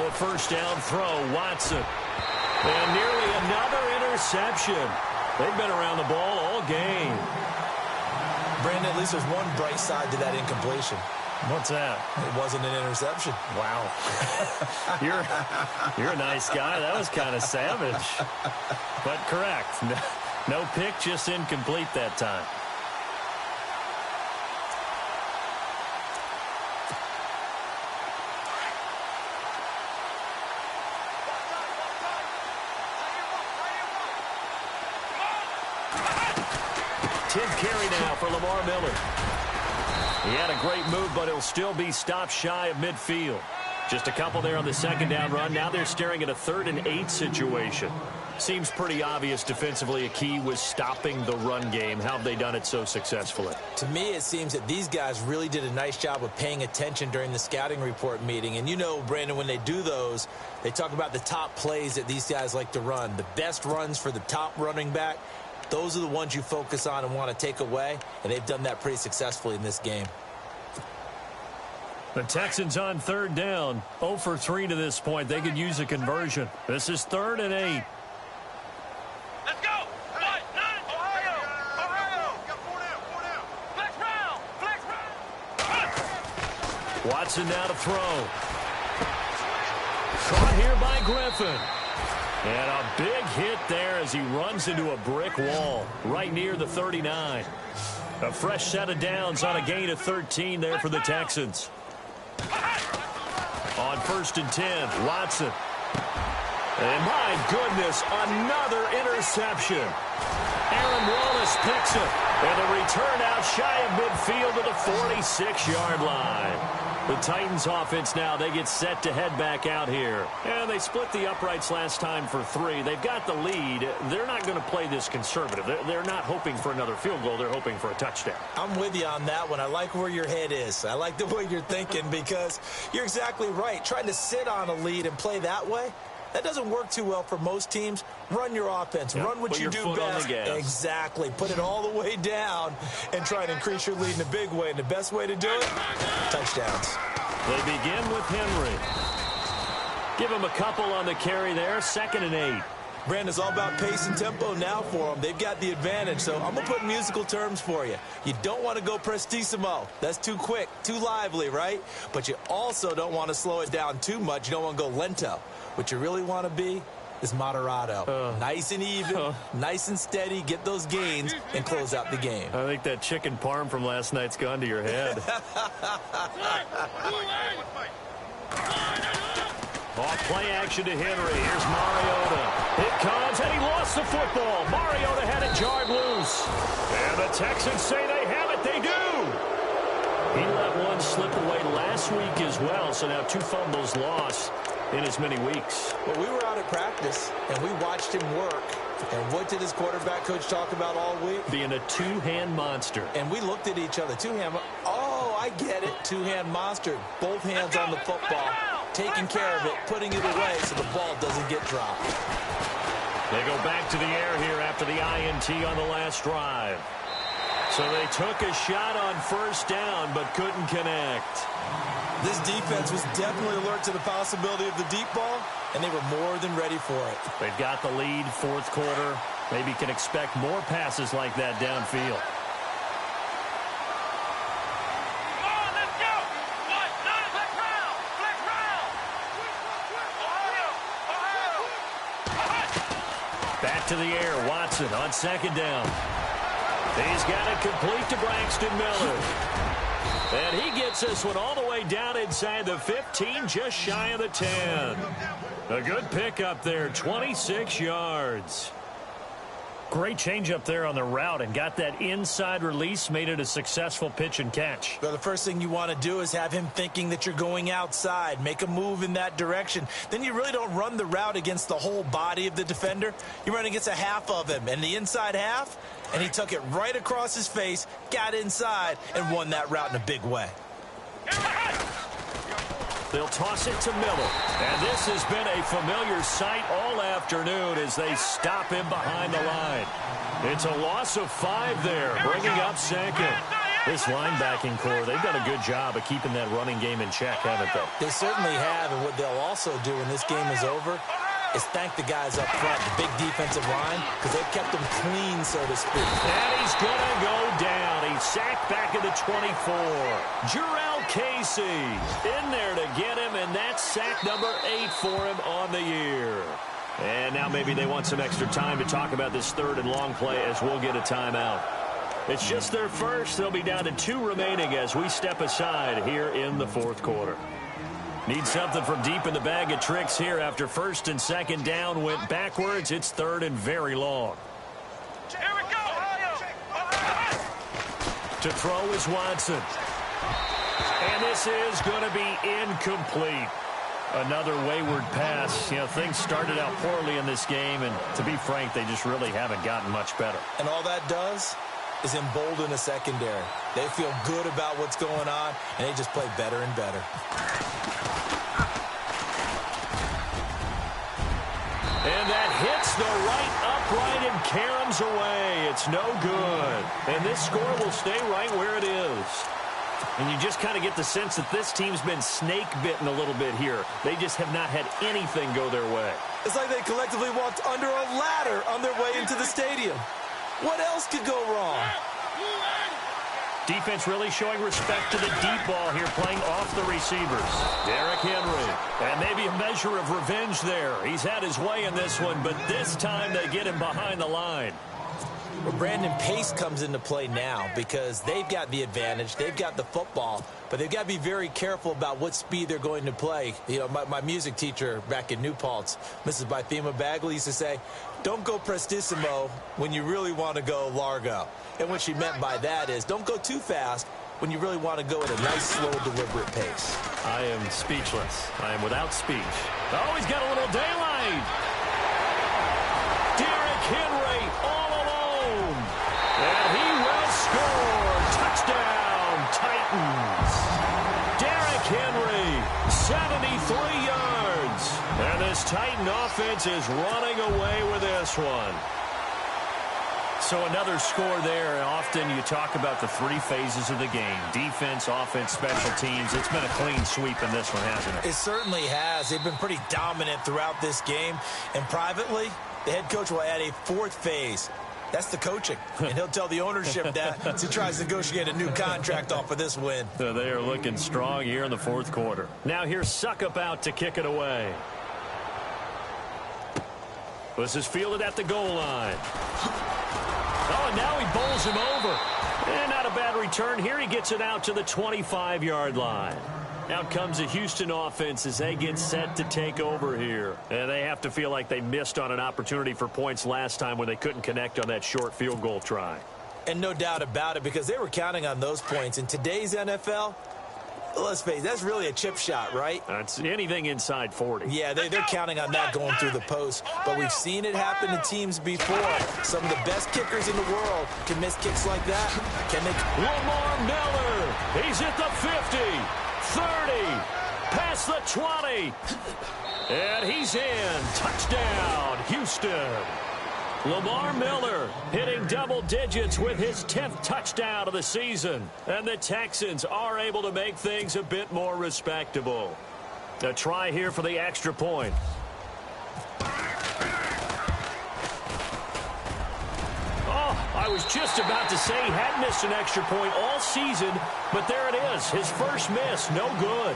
a first down throw, Watson. And nearly another interception. They've been around the ball all game. Brandon, at least there's one bright side to that incompletion. What's that? It wasn't an interception. Wow. You're a nice guy. That was kind of savage. But correct. No pick, just incomplete that time. Tim carry now for Lamar Miller. He had a great move, but he'll still be stopped shy of midfield. Just a couple there on the second down run. Now they're staring at a 3rd and 8 situation. Seems pretty obvious defensively a key was stopping the run game. How have they done it so successfully? To me, it seems that these guys really did a nice job of paying attention during the scouting report meeting. And you know, Brandon, when they do those, they talk about the top plays that these guys like to run. The best runs for the top running back. Those are the ones you focus on and want to take away, and they've done that pretty successfully in this game. The Texans on 3rd down, 0 for 3 to this point. They could use a conversion. This is 3rd and 8. Let's go. Ohio. Got 4 down. Flex round. Watson now to throw. Caught here by Griffin. And a big hit there as he runs into a brick wall right near the 39. A fresh set of downs on a gain of 13 there for the Texans. On 1st and 10, Watson. And my goodness, another interception. Aaron Wallace picks it. And a return out shy of midfield to the 46-yard line. The Titans offense now, they get set to head back out here. And they split the uprights last time for 3. They've got the lead. They're not going to play this conservative. They're not hoping for another field goal. They're hoping for a touchdown. I'm with you on that one. I like where your head is. I like the way you're thinking because you're exactly right. Trying to sit on a lead and play that way, that doesn't work too well for most teams. Run your offense. Yep. Run what you do best. Exactly. Put it all the way down and try and increase your lead in a big way. And the best way to do it, touchdowns. They begin with Henry. Give him a couple on the carry there. 2nd and 8. Brandon, it's all about pace and tempo now for them. They've got the advantage, so I'm going to put musical terms for you. You don't want to go prestissimo. That's too quick, too lively, right? But you also don't want to slow it down too much. You don't want to go lento. What you really want to be is moderato. Nice and even, nice and steady, get those gains, and close out the game. I think that chicken parm from last night's gone to your head. Off play action to Henry. Here's Mariota. It comes, and he lost the football. Mariota had it jarred loose. And the Texans say they have it. They do. He let one slip away last week as well, so now 2 fumbles lost in as many weeks. Well, we were out at practice, and we watched him work. And what did his quarterback coach talk about all week? Being a 2-hand monster. And we looked at each other. 2-hand. Oh, I get it. 2-hand monster. Both hands on the football. Taking care of it, putting it away so the ball doesn't get dropped. They go back to the air here after the INT on the last drive. So they took a shot on 1st down but couldn't connect. This defense was definitely alert to the possibility of the deep ball, and they were more than ready for it. They've got the lead, 4th quarter. Maybe can expect more passes like that downfield. Back to the air, Watson on 2nd down. He's got it complete to Braxton Miller. And he gets this one all the way down inside the 15, just shy of the 10. A good pickup there, 26 yards. Great change up there on the route and got that inside release, made it a successful pitch and catch. Well, the first thing you want to do is have him thinking that you're going outside, make a move in that direction. Then you really don't run the route against the whole body of the defender. You run against a half of him, and the inside half, and he took it right across his face, got inside, and won that route in a big way. They'll toss it to Miller. And this has been a familiar sight all afternoon as they stop him behind the line. It's a loss of 5 there, bringing up second. This linebacking core, they've done a good job of keeping that running game in check, haven't they? They certainly have, and what they'll also do when this game is over is thank the guys up front, the big defensive line, because they've kept them clean, so to speak. And he's going to go down. He's sacked back at the 24. Jarrell Casey in there to get him, and that's sack number 8 for him on the year. And now maybe they want some extra time to talk about this third and long play as we'll get a timeout. It's just their first. They'll be down to 2 remaining as we step aside here in the fourth quarter. Need something from deep in the bag of tricks here after first and second down went backwards. It's third and very long. Here we go. To throw is Watson. And this is going to be incomplete. Another wayward pass. You know, things started out poorly in this game, and to be frank, they just really haven't gotten much better. And all that does is embolden a secondary. They feel good about what's going on, and they just play better and better. And that hits the right upright and caroms away. It's no good. And this score will stay right where it is. And you just kind of get the sense that this team's been snake-bitten a little bit here. They just have not had anything go their way. It's like they collectively walked under a ladder on their way into the stadium. What else could go wrong? Defense really showing respect to the deep ball here, playing off the receivers. Derrick Henry. And maybe a measure of revenge there. He's had his way in this one, but this time they get him behind the line. Well, Brandon, pace comes into play now because they've got the advantage. They've got the football, but they've got to be very careful about what speed they're going to play. You know, my music teacher back in New Paltz, Mrs. Bythema Bagley, used to say, don't go prestissimo when you really want to go largo. And what she meant by that is don't go too fast when you really want to go at a nice, slow, deliberate pace. I am speechless. I am without speech. Oh, he's got a little daylight. Derrick Henry all alone. And he will score. Touchdown, Titans. Derrick Henry, 73 yards. And this Titan offense is running away with this one. So another score there, and often you talk about the 3 phases of the game. Defense, offense, special teams. It's been a clean sweep in this one, hasn't it? It certainly has. They've been pretty dominant throughout this game. And privately, the head coach will add a 4th phase. That's the coaching. And he'll tell the ownership that as he tries to negotiate a new contract off of this win. So they are looking strong here in the fourth quarter. Now here's Suckup out to kick it away. This is fielded at the goal line. Oh, and now he bowls him over. And not a bad return here. He gets it out to the 25-yard line. Out comes the Houston offense as they get set to take over here. And they have to feel like they missed on an opportunity for points last time when they couldn't connect on that short field goal try. And no doubt about it, because they were counting on those points. In today's NFL, let's face it, that's really a chip shot, right? That's anything inside 40. Yeah, they're counting on that going through the post. But we've seen it happen to teams before. Some of the best kickers in the world can miss kicks like that. Can they? Lamar Miller. He's at the 50, 30, past the 20. And he's in. Touchdown, Houston. Lamar Miller hitting double digits with his 10th touchdown of the season. And the Texans are able to make things a bit more respectable. A try here for the extra point. Oh, I was just about to say he hadn't missed an extra point all season, but there it is. His first miss, no good.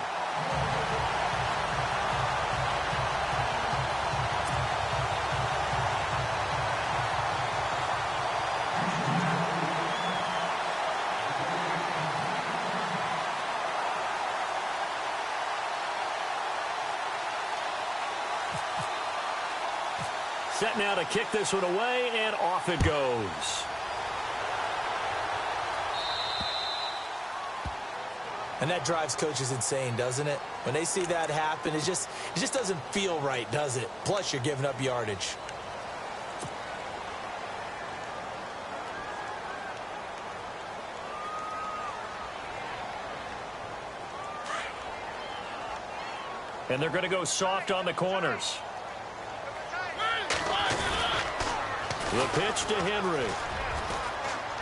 Set now to kick this one away, and off it goes. And that drives coaches insane, doesn't it? When they see that happen, it just doesn't feel right, does it? Plus, you're giving up yardage. And they're going to go soft on the corners. The pitch to Henry.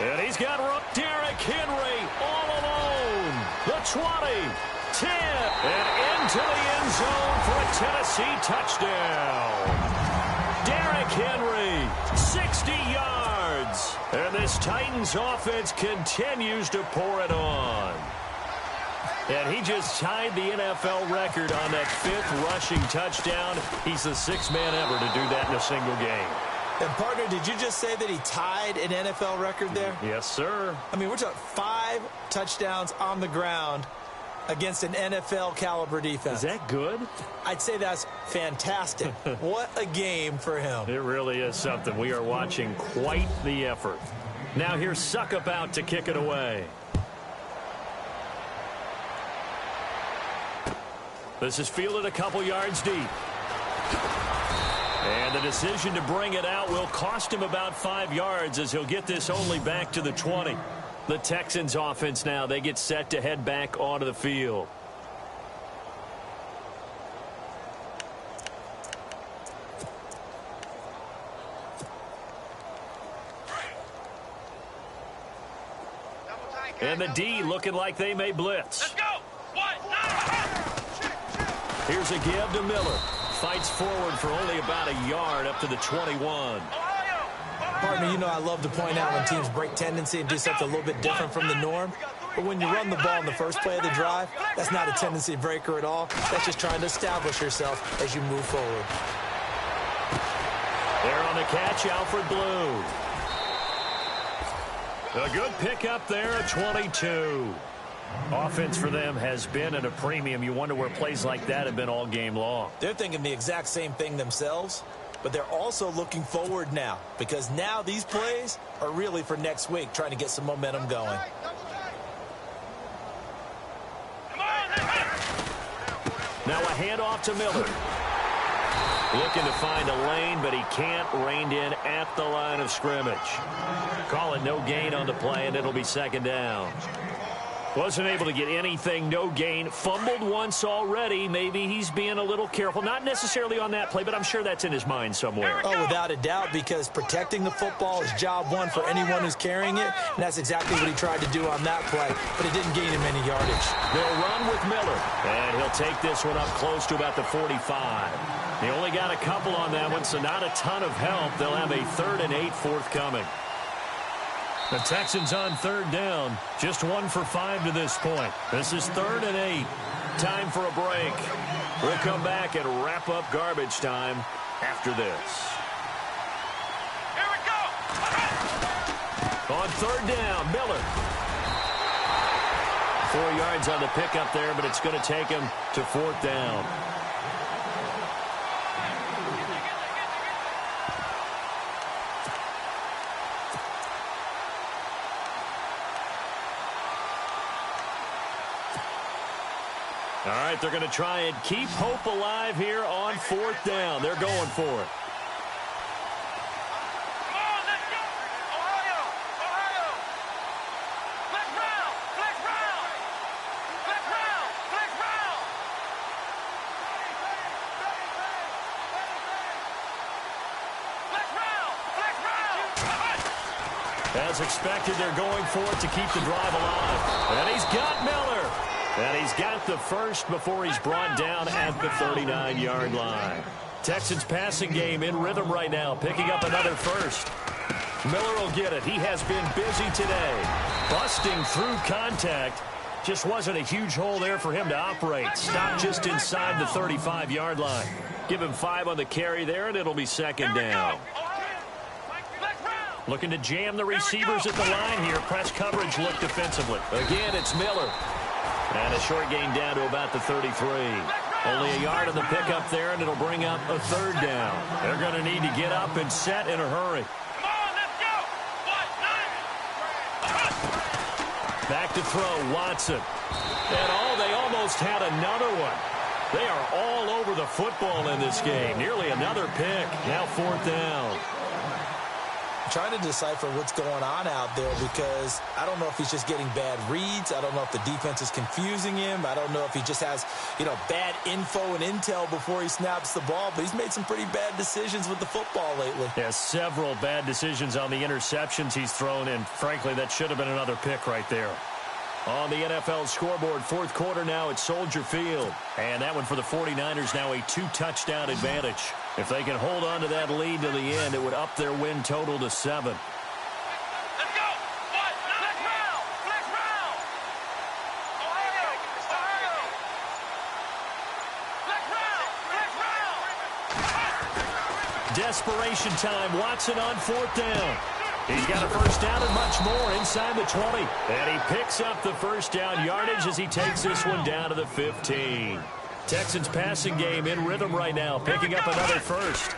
And he's got Derrick Henry all alone. The 20, 10, and into the end zone for a Tennessee touchdown. Derrick Henry, 60 yards. And this Titans offense continues to pour it on. And he just tied the NFL record on that 5th rushing touchdown. He's the 6th man ever to do that in a single game. And, partner, did you just say that he tied an NFL record there? Yes, sir. I mean, we're talking 5 touchdowns on the ground against an NFL-caliber defense. Is that good? I'd say that's fantastic. What a game for him. It really is something. We are watching quite the effort. Now here's Suckup out to kick it away. This is fielded a couple yards deep. And the decision to bring it out will cost him about 5 yards as he'll get this only back to the 20. The Texans offense now, they get set to head back onto the field. And the D looking like they may blitz. Let's go. Here's a give to Miller. Fights forward for only about a yard up to the 21. Partner, you know I love to point out when teams break tendency and do something a little bit different from the norm. But when you run the ball in the first play of the drive, that's not a tendency breaker at all. That's just trying to establish yourself as you move forward. There on the catch, Alfred Blue. A good pickup there, 22. Offense for them has been at a premium. You wonder where plays like that have been all game long. They're thinking the exact same thing themselves, but they're also looking forward now because now these plays are really for next week, trying to get some momentum going. Now a handoff to Miller. Looking to find a lane, but he can't. Reined in at the line of scrimmage. Call it no gain on the play, and it'll be second down. Wasn't able to get anything, no gain. Fumbled once already. Maybe he's being a little careful. Not necessarily on that play, but I'm sure that's in his mind somewhere. Oh, without a doubt, because protecting the football is job one for anyone who's carrying it, and that's exactly what he tried to do on that play, but it didn't gain him any yardage. They'll run with Miller, and he'll take this one up close to about the 45. They only got a couple on that one, so not a ton of help. They'll have a 3rd and 8 forthcoming. The Texans on 3rd down. Just 1 for 5 to this point. This is 3rd and 8. Time for a break. We'll come back and wrap up garbage time after this. Here we go. On 3rd down, Miller. 4 yards on the pickup there, but it's going to take him to 4th down. All right, they're going to try and keep hope alive here on 4th down. They're going for it. Come on, let's go. Ohio. Ohio. Flex round. Flex round. Flex round. Flex round. Flex round. Flex round. As expected, they're going for it to keep the drive alive. And he's got Miller. And he's got the first before he's brought down at the 39-yard line. Texans passing game in rhythm right now, picking up another first. Miller will get it. He has been busy today. Busting through contact. Just wasn't a huge hole there for him to operate. Stopped just inside the 35-yard line. Give him 5 on the carry there, and it'll be second down. Looking to jam the receivers at the line here. Press coverage look defensively. Again, it's Miller. And a short gain down to about the 33. Only a yard on the pickup there, and it'll bring up a third down. They're going to need to get up and set in a hurry. Come on, let's go. Back to throw, Watson. And they almost had another one. They are all over the football in this game. Nearly another pick. Now fourth down. I'm trying to decipher what's going on out there because I don't know if he's just getting bad reads. I don't know if the defense is confusing him. I don't know if he just has, bad info and intel before he snaps the ball. But he's made some pretty bad decisions with the football lately. Yeah, several bad decisions on the interceptions he's thrown, and frankly, that should have been another pick right there. On the NFL scoreboard, fourth quarter now at Soldier Field. And that one for the 49ers now a 2-touchdown advantage. If they can hold on to that lead to the end, it would up their win total to 7. Let's go. Flex round. Flex round. Ohio. Ohio. Flex round. Flex round. Desperation time. Watson on fourth down. He's got a first down and much more inside the 20. And he picks up the first down yardage as he takes this one down to the 15. Texans passing game in rhythm right now, picking up another first.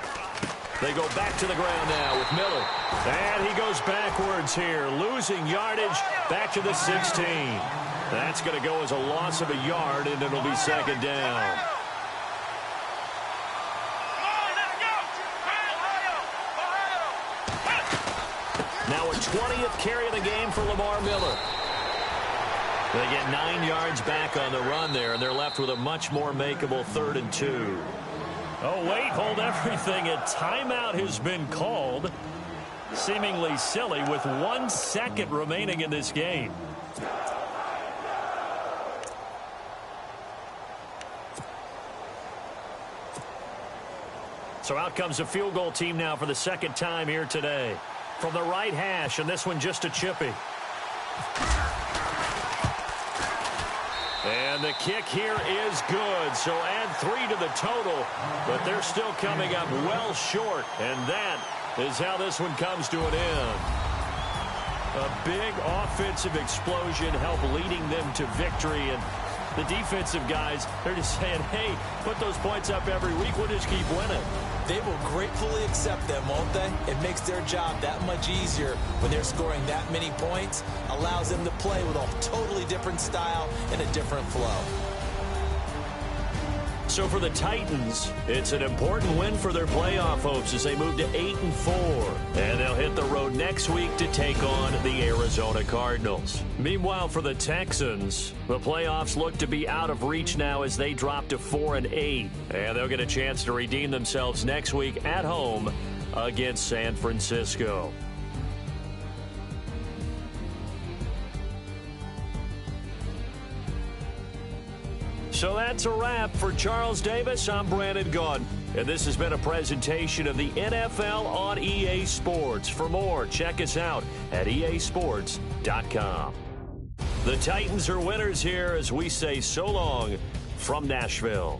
They go back to the ground now with Miller. And he goes backwards here, losing yardage back to the 16. That's going to go as a loss of a yard, and it'll be second down. Now a 20th carry of the game for Lamar Miller. They get 9 yards back on the run there, and they're left with a much more makeable 3rd and 2. Oh, wait, hold everything. A timeout has been called. Seemingly silly with 1 second remaining in this game. So out comes the field goal team now for the second time here today. From the right hash, and this one just a chippy. And the kick here is good, so add 3 to the total, but they're still coming up well short, and that is how this one comes to an end. A big offensive explosion helped leading them to victory, and the defensive guys, they're just saying, hey, put those points up every week, we'll just keep winning. They will gratefully accept them, won't they? It makes their job that much easier when they're scoring that many points. Allows them to play with a totally different style and a different flow. So for the Titans, it's an important win for their playoff hopes as they move to 8-4. And they'll hit the road next week to take on the Arizona Cardinals. Meanwhile, for the Texans, the playoffs look to be out of reach now as they drop to 4-8. And they'll get a chance to redeem themselves next week at home against San Francisco. So that's a wrap. For Charles Davis, I'm Brandon Gaudin. And this has been a presentation of the NFL on EA Sports. For more, check us out at easports.com. The Titans are winners here as we say so long from Nashville.